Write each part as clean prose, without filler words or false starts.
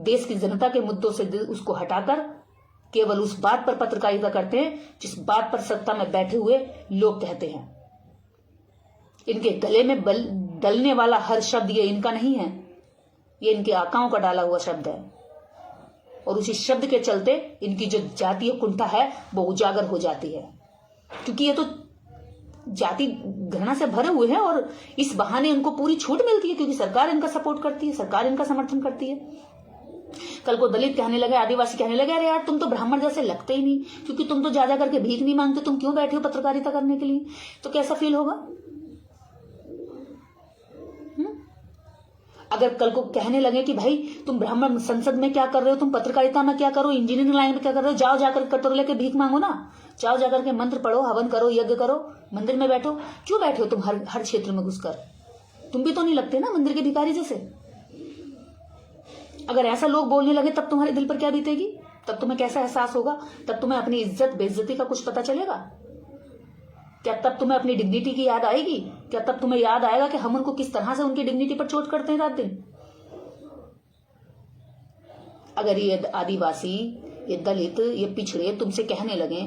देश की जनता के मुद्दों से उसको हटाकर केवल उस बात पर पत्रकारिता करते हैं जिस बात पर सत्ता में बैठे हुए लोग कहते हैं। इनके गले में डलने वाला हर शब्द ये इनका नहीं है, ये इनके आकाओं का डाला हुआ शब्द है, और उसी शब्द के चलते इनकी जो जातीय कुंठा है वो उजागर हो जाती है, क्योंकि ये तो जाति घृणा से भरे हुए हैं और इस बहाने इनको पूरी छूट मिलती है क्योंकि सरकार इनका सपोर्ट करती है, सरकार इनका समर्थन करती है। कल को दलित कहने लगे, आदिवासी कहने लगे, अरे यार तुम तो ब्राह्मण जैसे लगते ही नहीं, क्योंकि तुम तो ज्यादा करके भीख नहीं मांगते, तुम क्यों बैठे हो पत्रकारिता करने के लिए? तो कैसा फील होगा? अगर कल को कहने लगे कि भाई तुम ब्राह्मण संसद में क्या कर रहे हो, तुम पत्रकारिता में क्या करो, इंजीनियरिंग लाइन में क्या कर रहे हो, जाओ जाकर कटोरे लेके भीख मांगो ना, जाओ जाकर के मंत्र पढ़ो, हवन करो, यज्ञ करो, मंदिर में बैठो। क्यों बैठे हो तुम हर क्षेत्र में घुसकर? तुम भी तो नहीं लगते ना मंदिर के भिखारी जैसे। अगर ऐसा लोग बोलने लगे तब तुम्हारे दिल पर क्या बीतेगी? तब तुम्हें कैसा एहसास होगा? तब तुम्हें अपनी इज्जत बेइज्जती का कुछ पता चलेगा क्या? तब तुम्हें अपनी डिग्निटी की याद आएगी क्या? तब तुम्हें याद आएगा कि हम उनको किस तरह से उनकी डिग्निटी पर चोट करते हैं रात दिन? अगर ये आदिवासी, ये दलित, ये पिछड़े तुमसे कहने लगे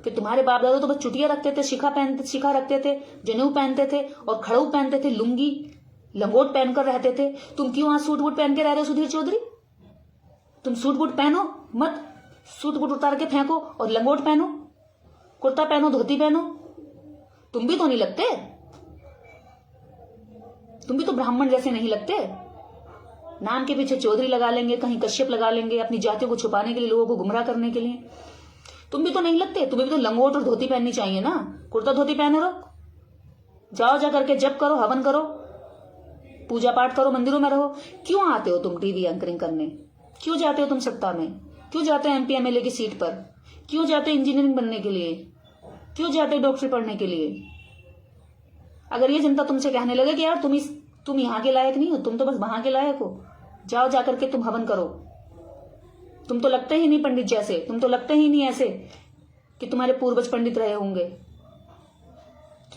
कि तुम्हारे बाप दादा तो बस चुटिया रखते थे, शिखा रखते थे, जनेऊ पहनते थे और खड़ऊ पहनते थे, लुंगी लंगोट पहनकर रहते थे, तुम क्यों आज सूट बूट पहन के रह रहे हो? सुधीर चौधरी, तुम सूट बूट पहनो मत, सूट बूट उतार के फेंको और लंगोट पहनो, कुर्ता पहनो, धोती पहनो। तुम भी तो नहीं लगते, तुम भी तो ब्राह्मण जैसे नहीं लगते। नाम के पीछे चौधरी लगा लेंगे, कहीं कश्यप लगा लेंगे अपनी जातियों को छुपाने के लिए, लोगों को गुमराह करने के लिए। तुम भी तो नहीं लगते, तुम्हें भी तो लंगोट और धोती पहननी चाहिए ना, कुर्ता धोती पहने रहो, जाओ जा करके जप करो, हवन करो, पूजा पाठ करो, मंदिरों में रहो। क्यों आते हो तुम टीवी एंकरिंग करने? क्यों जाते हो तुम सत्ता में? क्यों जाते हो एमपी एमएलए की सीट पर? क्यों जाते हो इंजीनियरिंग बनने के लिए? क्यों जाते हो डॉक्टरी पढ़ने के लिए? अगर ये जनता तुमसे कहने लगे कि यार तुम यहाँ के लायक नहीं हो, तुम तो बस वहां के लायक हो, जाओ जाकर के तुम हवन करो, तुम तो लगते ही नहीं पंडित जैसे, तुम तो लगते ही नहीं ऐसे कि तुम्हारे पूर्वज पंडित रहे होंगे,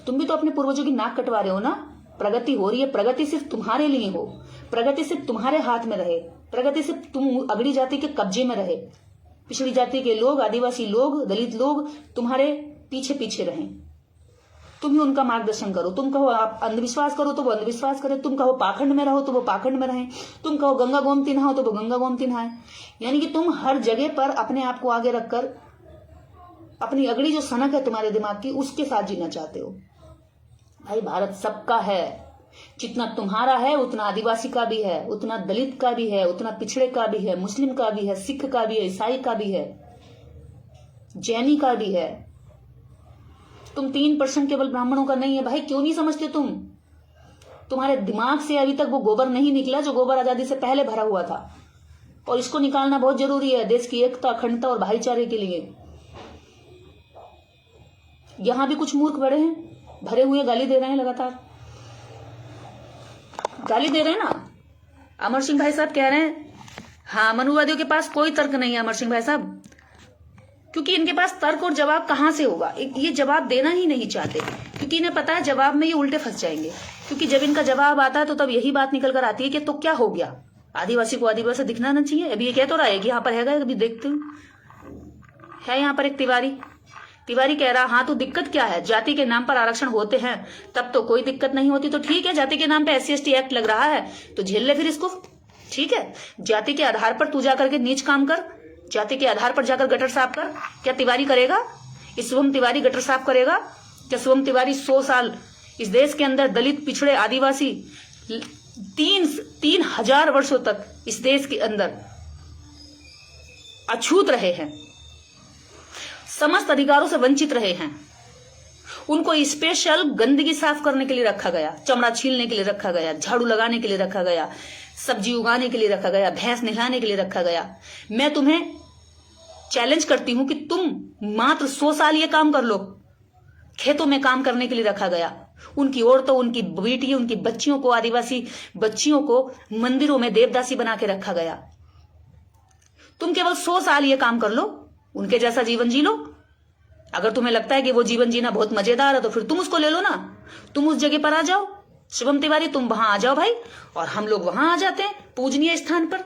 तुम भी तो अपने पूर्वजों की नाक कटवा रहे हो ना। प्रगति हो रही है, प्रगति सिर्फ तुम्हारे लिए हो, प्रगति सिर्फ तुम्हारे हाथ में रहे, प्रगति सिर्फ तुम अगड़ी जाति के कब्जे में रहे, पिछड़ी जाति के लोग, आदिवासी लोग, दलित लोग तुम्हारे पीछे पीछे रहें, तुम ही उनका मार्गदर्शन करो। तुम कहो आप अंधविश्वास करो तो वो अंधविश्वास करे, तुम कहो पाखंड में रहो तो वो पाखंड में रहें, तुम कहो गंगा गोमती नहाओ तो वो गंगा गोमती नहाए। यानी कि तुम हर जगह पर अपने आप को आगे रखकर अपनी अगड़ी जो सनक है तुम्हारे दिमाग की, उसके साथ जीना चाहते हो। भाई भारत सबका है, जितना तुम्हारा है उतना आदिवासी का भी है, उतना दलित का भी है, उतना पिछड़े का भी है, मुस्लिम का भी है, सिख का भी है, ईसाई का भी है, जैनी का भी है। तुम 3% केवल ब्राह्मणों का नहीं है भाई। क्यों नहीं समझते तुम? तुम्हारे दिमाग से अभी तक वो गोबर नहीं निकला जो गोबर आजादी से पहले भरा हुआ था, और इसको निकालना बहुत जरूरी है देश की एकता, अखंडता और भाईचारे के लिए। यहां भी कुछ मूर्ख बड़े हैं, भरे हुए गाली दे रहे हैं, लगातार गाली दे रहे हैं ना। अमर सिंह भाई साहब कह रहे हैं हाँ मनुवादियों के पास कोई तर्क नहीं है अमर सिंह भाई साहब, क्योंकि इनके पास तर्क और जवाब कहां से होगा? ये जवाब देना ही नहीं चाहते, क्योंकि इन्हें पता है जवाब में ये उल्टे फंस जाएंगे। क्योंकि जब इनका जवाब आता है तो तब यही बात निकल कर आती है कि तो क्या हो गया, आदिवासी को आदिवासी दिखना ना चाहिए। अभी ये कह तो रहा है कि यहाँ पर है, अभी देखते है यहाँ पर एक तिवारी कह रहा हाँ तो दिक्कत क्या है, जाति के नाम पर आरक्षण होते हैं तब तो कोई दिक्कत नहीं होती, तो ठीक है जाति के नाम पे SC/ST एक्ट लग रहा है तो झेल ले फिर इसको, ठीक है। जाति के आधार पर तू जाकर के नीच काम कर, जाति के आधार पर जाकर गटर साफ कर। क्या तिवारी करेगा? इस शुभम तिवारी गटर साफ करेगा क्या? शुभम तिवारी 100 साल इस देश के अंदर दलित, पिछड़े, आदिवासी 3,000 वर्षों तक इस देश के अंदर अछूत रहे हैं, समस्त अधिकारों से वंचित रहे हैं। उनको स्पेशल गंदगी साफ करने के लिए रखा गया, चमड़ा छीलने के लिए रखा गया, झाड़ू लगाने के लिए रखा गया, सब्जी उगाने के लिए रखा गया, भैंस नहलाने के लिए रखा गया। मैं तुम्हें चैलेंज करती हूं कि तुम मात्र 100 साल ये काम कर लो। खेतों में काम करने के लिए रखा गया, उनकी औरतों, उनकी बेटियों, उनकी बच्चियों को, आदिवासी बच्चियों को मंदिरों में देवदासी बना के रखा गया। तुम केवल 100 साल ये काम कर लो, उनके जैसा जीवन जी लो। अगर तुम्हें लगता है कि वो जीवन जीना बहुत मजेदार है तो फिर तुम उसको ले लो ना, तुम उस जगह पर आ जाओ। शुभम तिवारी तुम वहां आ जाओ भाई, और हम लोग वहां आ जाते हैं पूजनीय स्थान पर।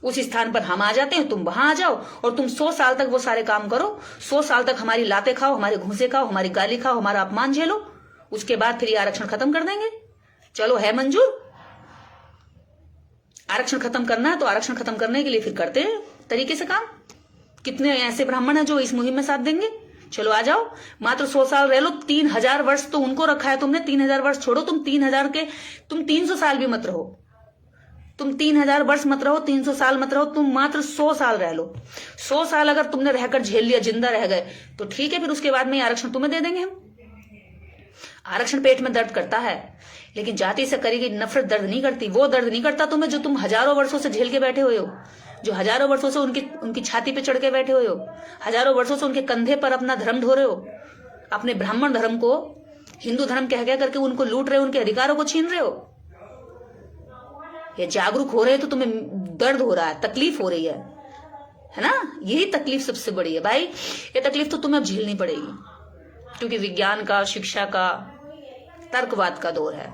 उस स्थान पर हम आ जाते हैं, तुम वहां आ जाओ और तुम 100 साल तक वो सारे काम करो, 100 साल तक हमारी लातें खाओ, हमारे घूंसे खाओ, हमारी गाली खाओ, हमारा अपमान झेलो, उसके बाद फिर ये आरक्षण खत्म कर देंगे। चलो है मंजूर? आरक्षण खत्म करना है तो आरक्षण खत्म करने के लिए फिर करते हैं तरीके से काम। कितने ऐसे ब्राह्मण हैं जो इस मुहिम में साथ देंगे? चलो आ जाओ, मात्र 100 साल रह लो। 3000 वर्ष तो उनको रखा है तुमने, 3000 वर्ष छोड़ो, तुम 300 साल भी मत रहो, तुम 3000 वर्ष मत रहो, 300 साल मत रहो, तुम मात्र 100 साल रह लो। 100 साल अगर तुमने रहकर झेल लिया, जिंदा रह गए, तो ठीक है, फिर उसके बाद में आरक्षण तुम्हें दे देंगे हम। आरक्षण पेट में दर्द करता है, लेकिन जाति से करेगी नफरत दर्द नहीं करती। वो दर्द नहीं करता तुम्हें जो तुम हजारों वर्षों से झेल के बैठे हुए हो, जो हजारों वर्षों से उनकी छाती पे चढ़ के बैठे हुए हो, हजारों वर्षों से उनके कंधे पर अपना धर्म ढो रहे हो, अपने ब्राह्मण धर्म को हिंदू धर्म कह कह करके उनको लूट रहे हो, उनके अधिकारों को छीन रहे हो। ये जागरूक हो रहे हैं तो तुम्हें दर्द हो रहा है, तकलीफ हो रही है ना? यही तकलीफ सबसे बड़ी है भाई। ये तकलीफ तो तुम्हें अब झेलनी पड़ेगी, क्योंकि विज्ञान का, शिक्षा का, तर्कवाद का दौर है।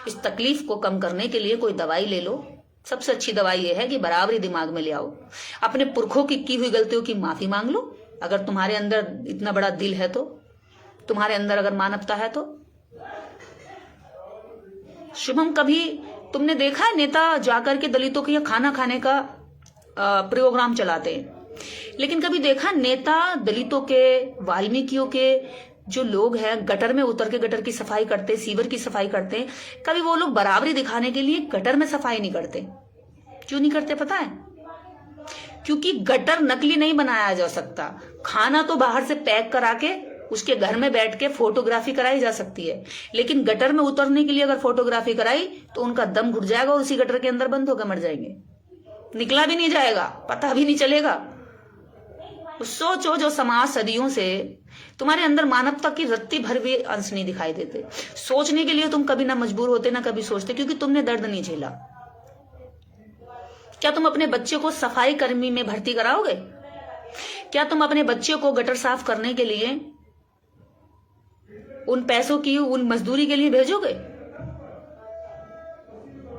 इस तकलीफ को कम करने के लिए कोई दवाई ले लो। सबसे अच्छी दवाई यह है कि बराबरी दिमाग में ले आओ, अपने पुरखों की हुई गलतियों की माफी मांग लो। अगर तुम्हारे अंदर इतना बड़ा दिल है तो, तुम्हारे अंदर अगर मानवता है तो। शुभम, कभी तुमने देखा है नेता जाकर के दलितों के यहाँ खाना खाने का प्रोग्राम चलाते हैं, लेकिन कभी देखा नेता दलितों के, वाल्मीकियों के जो लोग हैं गटर में उतर के गटर की सफाई करते, सीवर की सफाई करते हैं, कभी वो लोग बराबरी दिखाने के लिए गटर में सफाई नहीं करते? क्यों नहीं करते पता है? क्योंकि गटर नकली नहीं बनाया जा सकता। खाना तो बाहर से पैक करा के उसके घर में बैठ के फोटोग्राफी कराई जा सकती है, लेकिन गटर में उतरने के लिए अगर फोटोग्राफी कराई तो उनका दम घुट जाएगा और उसी गटर के अंदर बंद होकर मर जाएंगे, निकला भी नहीं जाएगा, पता भी नहीं चलेगा। सोचो, जो समाज सदियों से तुम्हारे अंदर मानवता की रत्ती भर भी अंश नहीं दिखाई देते, सोचने के लिए तुम कभी ना मजबूर होते ना कभी सोचते, क्योंकि तुमने दर्द नहीं झेला। क्या तुम अपने बच्चे को सफाई कर्मी में भर्ती कराओगे? क्या तुम अपने बच्चे को गटर साफ करने के लिए उन पैसों की, उन मजदूरी के लिए भेजोगे?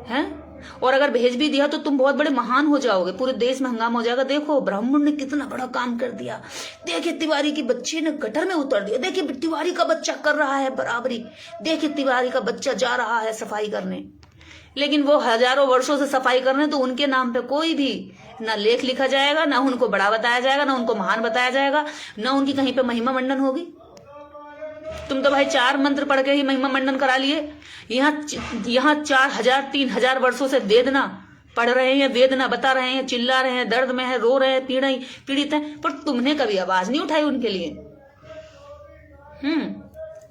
हैं? और अगर भेज भी दिया तो तुम बहुत बड़े महान हो जाओगे, पूरे देश में हंगामा हो जाएगा, देखो ब्राह्मण ने कितना बड़ा काम कर दिया, देखिए तिवारी की बच्चे ने गटर में उतर दिया, देखिए तिवारी का बच्चा कर रहा है बराबरी, देखिए तिवारी का बच्चा जा रहा है सफाई करने। लेकिन वो हजारों वर्षों से सफाई कर रहे हैं, तो उनके नाम पे कोई भी ना लेख लिखा जाएगा, ना उनको बड़ा बताया जाएगा, ना उनको महान बताया जाएगा, ना उनकी कहीं पे महिमा मंडन होगी। तुम तो भाई 4 मंत्र पढ़ के ही महिमा मंडन करा लिए। यहाँ 4000 3000 वर्षों से वेदना पढ़ रहे हैं, वेदना बता रहे हैं, चिल्ला रहे हैं, दर्द में है, रो रहे हैं, पीड़ित हैं, पर तुमने कभी आवाज नहीं उठाई उनके लिए।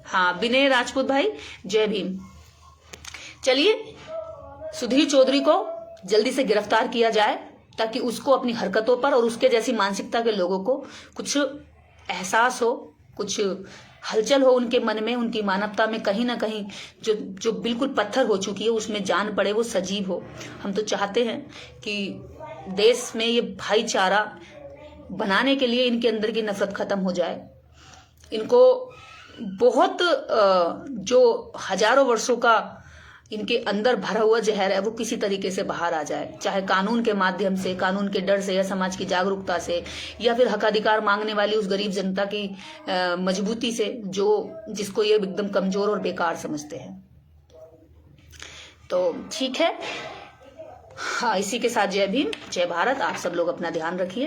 हाँ, विनय राजपूत भाई, जय भीम। चलिए, सुधीर चौधरी को जल्दी से गिरफ्तार किया जाए, ताकि उसको अपनी हरकतों पर और उसके जैसी मानसिकता के लोगों को कुछ एहसास हो, कुछ हलचल हो उनके मन में, उनकी मानवता में कहीं ना कहीं जो बिल्कुल पत्थर हो चुकी है उसमें जान पड़े, वो सजीव हो। हम तो चाहते हैं कि देश में ये भाईचारा बनाने के लिए इनके अंदर की नफरत खत्म हो जाए। इनको बहुत जो हजारों वर्षों का इनके अंदर भरा हुआ जहर है वो किसी तरीके से बाहर आ जाए, चाहे कानून के माध्यम से, कानून के डर से, या समाज की जागरूकता से, या फिर हक अधिकार मांगने वाली उस गरीब जनता की मजबूती से, जिसको ये एकदम कमजोर और बेकार समझते हैं। तो ठीक है, हाँ, इसी के साथ जय भीम, जय भारत। आप सब लोग अपना ध्यान रखिए।